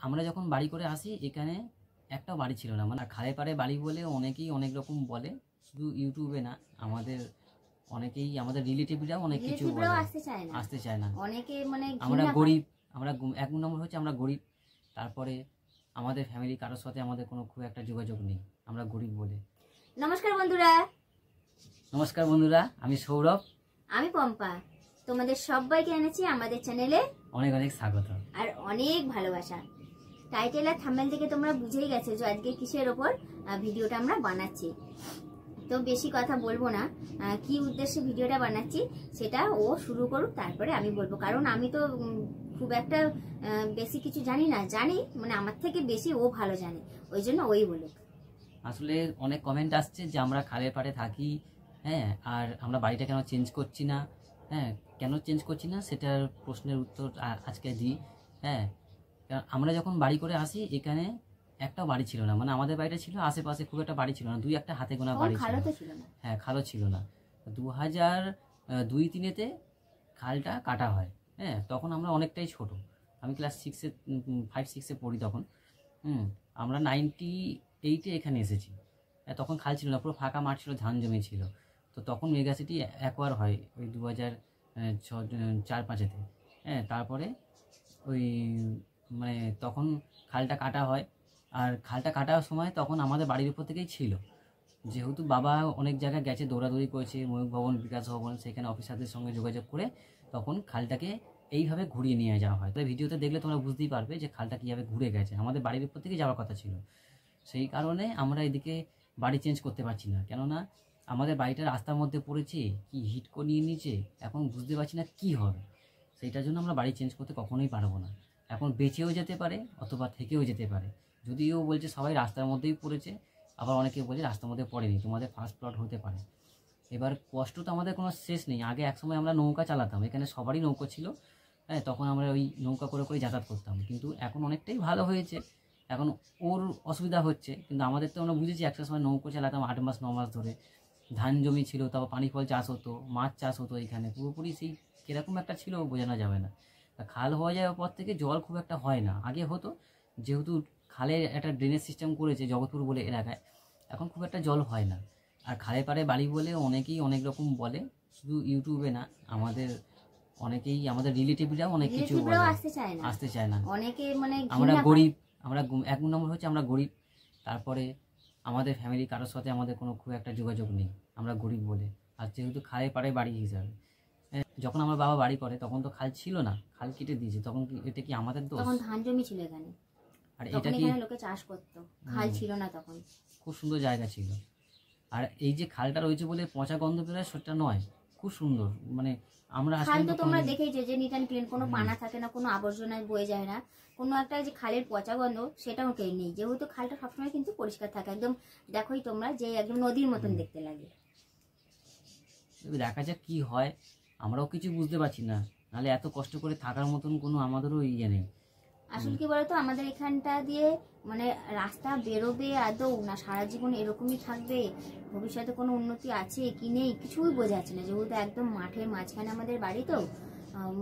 আমরা যখন বাড়ি করে আসি এখানে একটাও বাড়ি ছিল না, মানে খালে পাড়ে বাড়ি বলে অনেকেই অনেক রকম বলে, শুধু ইউটিউবে না, আমাদের অনেকেই আমাদের রিলেটিভরাও অনেক কিছু বলে, আসতে চায় না। অনেকে মানে আমরা গরিব, আমরা এক নম্বর হচ্ছে আমরা গরিব, তারপরে আমাদের ফ্যামিলি কারোর সাথে আমাদের কোনো খুব একটা যোগাযোগ নেই, আমরা গরিব বলে। নমস্কার বন্ধুরা, নমস্কার বন্ধুরা, আমি সৌরভ, আমি পম্পা, তোমাদের সবাইকে এনেছি আমাদের চ্যানেলে অনেক অনেক স্বাগত আর অনেক ভালোবাসা। টাইটেল আর থাম্বনেল থেকে তোমরা বুঝেই গেছো যে আজকে কিসের ওপর ভিডিওটা আমরা বানাচ্ছি। তো বেশি কথা বলবো না, কি উদ্দেশ্যে ভিডিওটা বানাচ্ছি সেটা ও শুরু করুক, তারপরে আমি বলবো। কারণ আমি তো খুব একটা বেশি কিছু জানি না, জানি মানে আমার থেকে বেশি ও ভালো জানে, ওই জন্য ওই বলুক। আসলে অনেক কমেন্ট আসছে যে আমরা খালের পাড়ে থাকি, হ্যাঁ, আর আমরা বাড়িটা কেন চেঞ্জ করছি না, হ্যাঁ, কেন চেঞ্জ করছি না সেটার প্রশ্নের উত্তর আজকে দিই। হ্যাঁ, আমরা যখন বাড়ি করে আসি এখানে একটাও বাড়ি ছিল না, মানে আমাদের বাড়িটা ছিল আশেপাশে, খুব একটা বাড়ি ছিল না, দুই একটা হাতে গোনা বাড়ি ছিল। হ্যাঁ, খালও ছিল না। 2002-03-তে খালটা কাটা হয়। হ্যাঁ, তখন আমরা অনেকটাই ছোট, আমি ক্লাস 5-6-এ পড়ি তখন। আমরা 98-এ এখানে এসেছি। তখন খাল ছিল না, পুরো ফাঁকা মাঠ ছিল, ধান জমি ছিল। তো তখন মেগাসিটি অ্যাকোয়ার হয় ওই 2004-05-এতে। হ্যাঁ, তারপরে ওই মানে তখন খালটা কাটা হয়, আর খালটা কাটার সময় তখন আমাদের বাড়ির উপর থেকেই ছিল, যেহেতু বাবা অনেক জায়গায় গেছে, দৌড়াদৌড়ি করেছে, ময়ূর ভবন, বিকাশ ভবন, সেখানে অফিসারদের সঙ্গে যোগাযোগ করে তখন খালটাকে এইভাবে ঘুরিয়ে নিয়ে যাওয়া হয়। তাই ভিডিওতে দেখলে তোমরা বুঝতেই পারবে যে খালটা কীভাবে ঘুরে গেছে, আমাদের বাড়ির উপর থেকে যাওয়ার কথা ছিল। সেই কারণে আমরা এদিকে বাড়ি চেঞ্জ করতে পারছি না, কেননা আমাদের বাড়িটা রাস্তার মধ্যে পড়েছে, কি হিট করে নিয়ে নিচে, এখন বুঝতে পারছি না কি হবে। সেইটার জন্য আমরা বাড়ি চেঞ্জ করতে কখনোই পারবো না। এখন বেঁচেও যেতে পারে অথবা থেকেও যেতে পারে, যদিও বলছে সবাই রাস্তার মধ্যেই পড়েছে, আবার অনেকে বলছে রাস্তার মধ্যে পড়েনি, তোমাদের ফার্স্ট প্লট হতে পারে। এবার কষ্ট তো আমাদের কোনো শেষ নেই। আগে একসময় আমরা নৌকা চালাতাম, এখানে সবারই নৌকা ছিল। হ্যাঁ, তখন আমরা ওই নৌকা করে করে যাতায়াত করতাম, কিন্তু এখন অনেকটাই ভালো হয়েছে, এখন ওর অসুবিধা হচ্ছে, কিন্তু আমাদের তো আমরা বুঝেছি একটা সময় নৌকো চালাতাম 8 মাস 9 মাস ধরে, ধান জমি ছিল, তারপর পানি ফল চাষ হতো, মাছ চাষ হতো এখানে, পুরোপুরি সেই কীরকম একটা ছিল বোঝানো যাবে না। খাল হয়ে যাওয়ার পর থেকে জল খুব একটা হয় না, আগে হতো, যেহেতু খালে একটা ড্রেনেজ সিস্টেম করেছে জগৎপুর বলে এলাকায়, এখন খুব একটা জল হয় না। আর খালে পাড়ে বাড়ি বলে অনেকেই অনেক রকম বলে, শুধু ইউটিউবে না, আমাদের অনেকেই আমাদের রিলেটিভরাও অনেক কিছু বলে, আসতে চায় না। অনেকে মানে আমরা গরিব, আমরা এক নম্বর হচ্ছে আমরা গরিব, তারপরে আমাদের ফ্যামিলি কারোর সাথে আমাদের কোনো খুব একটা যোগাযোগ নেই, আমরা গরিব বলে। আর যেহেতু খালে পাড়ে বাড়ি হিসাবে, যখন আমার বাবা বাড়ি করে তখন তো খাল ছিল না, খাল কেটে দিয়েছে, তখন এটা কি আমাদের দোষ? তখন ধান জমি ছিল এখানে, আর এটা কি লোকে চাষ করতো, খাল ছিল না তখন, খুব সুন্দর জায়গা ছিল। আর এই যে খালটা রয়েছে বলে পচা গন্ধ বেরোয় সেটা নয়, খুব সুন্দর, মানে আমরা খাল তো তোমরা দেখেইছো যে নিট অ্যান্ড ক্লিন, কোনো পানা থাকে না, কোনো আবর্জনা বয়ে যায় না, কোনো একটা যে খালের পচা গন্ধ সেটাও নেই, যেহেতু খালটা সবসময় কিন্তু পরিষ্কার থাকে, একদম দেখোই তোমরা যে একদম নদীর মতন দেখতে লাগে। দেখা যাক কি হয়, আমরাও কিছু বুঝতে পারছি না, নাহলে এত কষ্ট করে থাকার মতন কোনো আমাদেরও ইয়ে নেই। আসলে কি বলতো, আমাদের এখানটা দিয়ে মানে রাস্তা বেরোবে আদৌ না সারা জীবন এরকমই থাকবে, ভবিষ্যতে কোনো উন্নতি আছে কি নেই কিছুই বোঝা যাচ্ছে না, যেহেতু একদম মাঠের মাঝখানে আমাদের বাড়ি, তো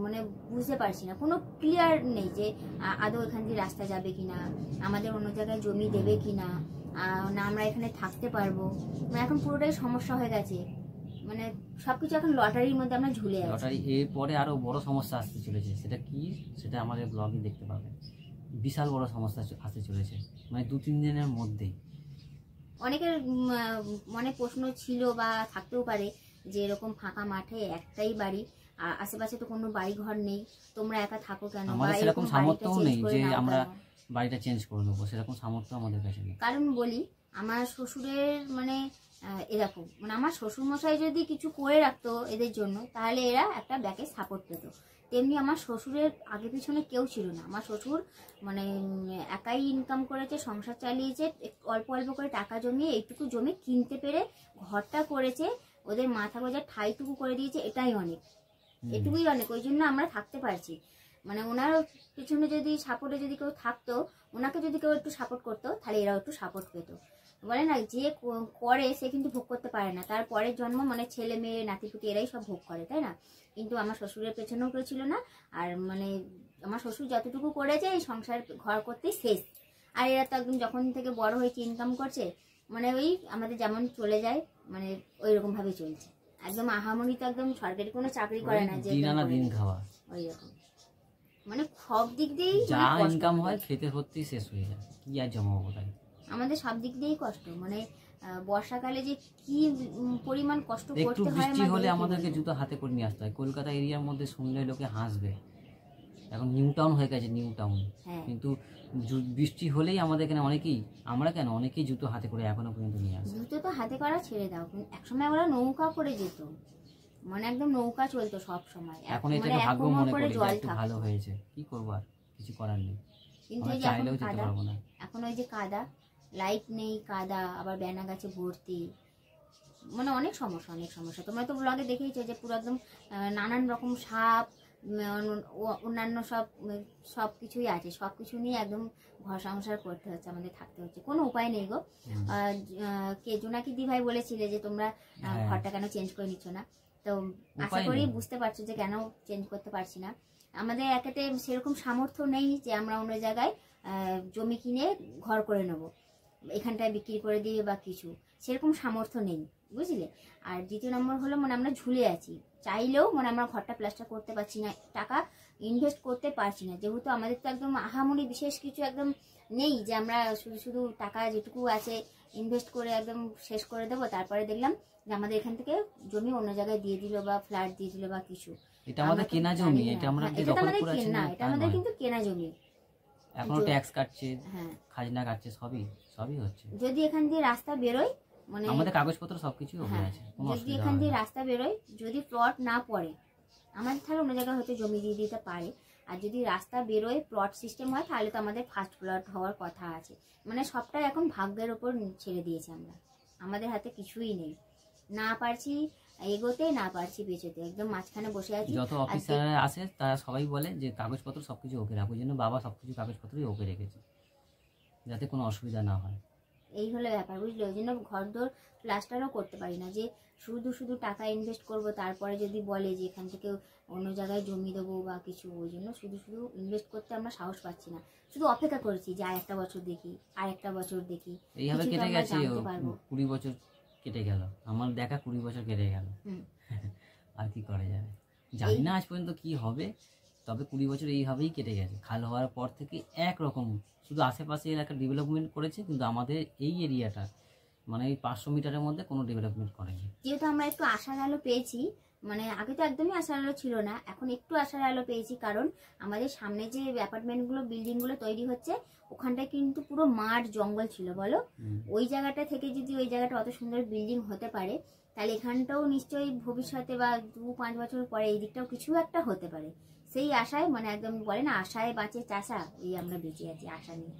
মানে বুঝতে পারছি না, কোনো ক্লিয়ার নেই যে আদৌ এখান দিয়ে রাস্তা যাবে কিনা, আমাদের অন্য জায়গায় জমি দেবে কিনা, না আমরা এখানে থাকতে পারবো, মানে এখন পুরোটাই সমস্যা হয়ে গেছে, মানে সবকিছু এখন লটারির মধ্যে আমরা ঝুলে আছি। লটারি এরপরে আরো বড় সমস্যা আসতে চলেছে, সেটা কি সেটা আমাদের ব্লগে দেখতে পাবেন, বিশাল বড় সমস্যা আসতে চলেছে, মানে 2-3 দিনের মধ্যেই। অনেকের মনে প্রশ্ন ছিল বা থাকতেও পারে যে এরকম ফাঁকা মাঠে একটাই বাড়ি, আশেপাশে তো কোনো বাড়ি ঘর নেই, তোমরা একা থাকো কেন? আমাদের সেরকম সামর্থ্যও নেই যে আমরা বাড়িটা চেঞ্জ করে নেবো, সেরকম সামর্থ্য আমাদের কাছে নেই। কারণ বলি, আমার শ্বশুরের মানে এরকম, মানে আমার শ্বশুর মশাই যদি কিছু করে রাখতো এদের জন্য, তাহলে এরা একটা ব্যাকে সাপোর্ট পেত। তেমনি আমার শ্বশুরের আগে পিছনে কেউ ছিল না, আমার শ্বশুর মানে একাই ইনকাম করেছে, সংসার চালিয়েছে, অল্প অল্প করে টাকা জমিয়ে এইটুকু জমি কিনতে পেরে ঘরটা করেছে, ওদের মাথা গোঁজার ঠাইটুকু করে দিয়েছে, এটাই অনেক, এটুকুই অনেক, ওই জন্য আমরা থাকতে পারছি। মানে ওনার পিছনে যদি সাপোর্টে যদি কেউ থাকতো, ওনাকে যদি কেউ একটু সাপোর্ট করতো, তাহলে এরাও একটু সাপোর্ট পেত। বলে না, যে করে সে কিন্তু ভোগ করতে পারে না, তার পরের জন্ম মানে ছেলে মেয়ে নাতিপুতি এরাই সব ভোগ করে, তাই না? কিন্তু আমার শ্বশুরের পেছনেও কেউ ছিল না, আর মানে আমার শ্বশুর যতটুকু করেছে এই সংসার ঘর করতেই শেষ। আর এরা তো একদম যখন থেকে বড় হয়েছে ইনকাম করছে, মানে ওই আমাদের যেমন চলে যায় মানে ওই রকম ভাবে চলছে। একদম আহামরি তো একদম সরকারি কোনো চাকরি করে না যে দিন আনা দিন খাওয়া, ওই রকম মানে সব দিক দিয়েই যা ইনকাম হয় খেতে সত্যি শেষ হয়ে যায়, কি আর জমাবো তাই। আমাদের সব দিক দিয়েই কষ্ট, মানে বর্ষাকালে যে কি পরিমাণ কষ্ট একটু করতে হয় বৃষ্টি হলে আমাদেরকে জুতো হাতে করে নিয়ে আসতে হয়। কলকাতা এরিয়ার মধ্যে শুনলে লোকে হাসবে, এখন নিউ টাউন হয়ে গেছে, নিউ টাউন। হ্যাঁ কিন্তু বৃষ্টি হলেই আমাদের এখানে অনেকেই, আমরা কেন অনেকেই জুতো হাতে করে এখনো পর্যন্ত নিয়ে আসে। জুতো তো হাতে করা ছেড়ে দাও, একসময় ওরা নৌকা করে যেত, মানে একদম নৌকা চলতো সব সময়। এখন এটাকে ভাগ্য মনে করি যে একটু ভালো হয়েছে, কি করবো আর, কিছু করার নেই। কিন্তু আমরা এই যে চাইলেও এখন যেতে কাদা, পারবো না। এখন ওই যে কাদা, লাইট নেই, কাদা, আবার বেনা গাছে ভর্তি, মানে অনেক সমস্যা অনেক সমস্যা। তোমরা তো ব্লগে দেখেইছো যে পুরো একদম নানান রকম সাপ, অন্যান্য সব কিছুই আছে, সব কিছু নিয়ে একদম ঘর সংসার করতে হচ্ছে, আমাদের থাকতে হচ্ছে, কোনো উপায় নেই গো। কে জোনাকি দি ভাই বলেছিলে যে তোমরা ঘরটা কেন চেঞ্জ করে নিচ্ছ না, তো আশা করি বুঝতে পারছো যে কেন চেঞ্জ করতে পারছি না। আমাদের একেতে সেরকম সামর্থ্য নেই যে আমরা অন্য জায়গায় জমি কিনে ঘর করে নেবো, এখানটায় বিক্রি করে দিয়ে বা কিছু, সেরকম সামর্থ্য নেই, বুঝলে। আর দ্বিতীয় নম্বর হলো মানে আমরা ঝুলে আছি, চাইলেও মানে আমরা ঘরটা প্লাস্টার করতে পারছি না, টাকা ইনভেস্ট করতে পারছি না, যেহেতু আমাদের তো একদম আহামরি বিশেষ কিছু একদম নেই যে আমরা শুধু শুধু টাকা যেটুকু আছে ইনভেস্ট করে একদম শেষ করে দেবো। তারপরে দেখলাম যে আমাদের এখান থেকে জমি অন্য জায়গায় দিয়ে দিল বা ফ্ল্যাট দিয়ে দিল বা কিছু। এটা আমাদের কেনা জমি, এটা আমরা দখল করে আছি না, এটা আমাদের কিন্তু কেনা জমি, এখনো ট্যাক্স কাটছে, খাজনা কাটছে, সবই হচ্ছে। যদি এখান দিয়ে রাস্তা বেরোয়, মানে আমাদের কাগজপত্র সবকিছু ওকে আছে, যদি এখান দিয়ে রাস্তা বেরোয়, যদি প্লট না পড়ে আমাদের, তাহলে অন্য জায়গায় হয়তো জমি দিয়ে দিতে পারে। আর যদি রাস্তা বেরোয় প্লট সিস্টেম হয়, তাহলে তো আমাদের ফার্স্ট প্লট হওয়ার কথা আছে। মানে সবটাই এখন ভাগ্যের ওপর ছেড়ে দিয়েছি আমরা, আমাদের হাতে কিছুই নেই, না পারছি এগোতে, না পারছি বেঁচোতে, একদম মাঝখানে বসে আছি। যত অফিসার আসে তারা সবাই বলে যে কাগজপত্র সবকিছু ওকে রাখো, ওই জন্য বাবা সবকিছু কাগজপত্রই ওকে রেখেছে, যাতে কোনো অসুবিধা না হয়। এই হলো ব্যাপার, বুঝলে। ওই জন্য ঘর দোর প্লাস্টারও করতে পারি না, যে শুধু শুধু টাকা ইনভেস্ট করব, তারপরে যদি বলে যে এখান থেকে অন্য জায়গায় জমি দেবো বা কিছু, ওই জন্য শুধু শুধু ইনভেস্ট করতে আমরা সাহস পাচ্ছি না। শুধু অপেক্ষা করছি যে আর একটা বছর দেখি, আর একটা বছর দেখি, এইভাবে কেটে গেছে 20 বছর কেটে গেল, আমার দেখা 20 বছর কেটে গেল, আর কি করা যাবে জানি না আজ পর্যন্ত কি হবে। তবে 20 বছর এইভাবেই কেটে গেছে, খাল হওয়ার পর থেকে একরকম, শুধু আশেপাশে এলাকা ডেভেলপমেন্ট করেছে, কিন্তু আমাদের এই এরিয়াটা মানে এই 500 মিটারের মধ্যে কোনো ডেভেলপমেন্ট করেনি। যেহেতু আমরা একটু আশার আলো পেয়েছি, মানে আগে তো একদমই আশার আলো ছিল না, এখন একটু আশার আলো পেয়েছি, কারণ আমাদের সামনে যে অ্যাপার্টমেন্টগুলো বিল্ডিংগুলো তৈরি হচ্ছে, ওখানটায় কিন্তু পুরো মাঠ জঙ্গল ছিল, বলো। ওই জায়গাটা থেকে যদি ওই জায়গাটা অত সুন্দর বিল্ডিং হতে পারে, তাহলে এখানটাও নিশ্চয়ই ভবিষ্যতে বা 2-5 বছর পরে এই দিকটাও কিছু একটা হতে পারে। সেই আশায়, মানে একদম বলে না আশায় বাঁচে চাষা, এই আমরা বেঁচে আছি আশা নিয়ে।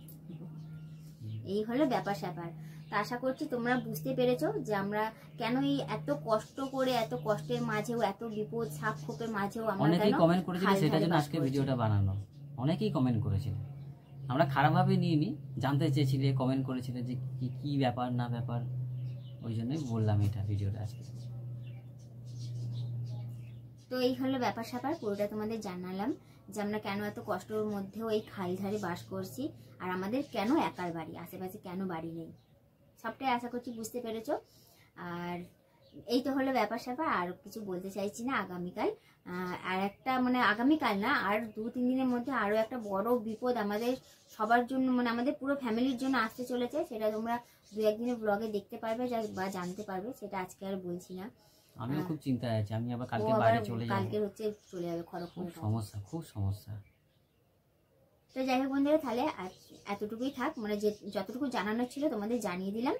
এই হলো ব্যাপার স্যাপার। তা আশা করছি তোমরা বুঝতে পেরেছো যে আমরা কেন এই এত কষ্ট করে, এত কষ্টের মাঝেও, এত বিপদ সাপ খোপের মাঝেও আমরা অনেকেই কমেন্ট করেছিল, সেটার জন্য আজকে ভিডিওটা বানানো। অনেকেই কমেন্ট করেছিল, আমরা খারাপভাবে নিইনি, জানতে চেয়েছিলে, কমেন্ট করেছিলে যে কি ব্যাপার না ব্যাপার, ওই জন্যই বললাম এটা ভিডিওটা আজকে। তো এই হলো ব্যাপার স্যাপার, পুরোটা তোমাদের জানালাম যে আমরা কেন এত কষ্টের মধ্যেও এই খাল ধারে বাস করছি, আর আমাদের কেন একার বাড়ি, আশেপাশে কেন বাড়ি নেই, সবটাই আশা করছি বুঝতে পেরেছো। আর এই তো হলো ব্যাপার স্যাপার, আর কিছু বলতে চাইছি না। আগামীকাল আর একটা, মানে আগামীকাল না, আর 2-3 দিনের মধ্যে আরও একটা বড় বিপদ আমাদের সবার জন্য, মানে আমাদের পুরো ফ্যামিলির জন্য আসতে চলেছে। সেটা তোমরা 2-1 দিনের ব্লগে দেখতে পারবে বা জানতে পারবে, সেটা আজকে আর বলছি না। আমিও খুব চিন্তায় আছি, আমি আবার কালকে বাইরে চলে যাব, কালকে হচ্ছে চলে যাবে খড়গপুর, খুব সমস্যা। তো যাই হোক বন্ধুরা, তাহলে এতটুকুই থাক, মানে যে যতটুকু জানানোর ছিল তোমাদের জানিয়ে দিলাম।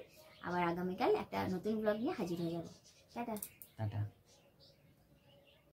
আবার আগামীকাল একটা নতুন ব্লগ নিয়ে হাজির হয়ে যাবো। টাটা।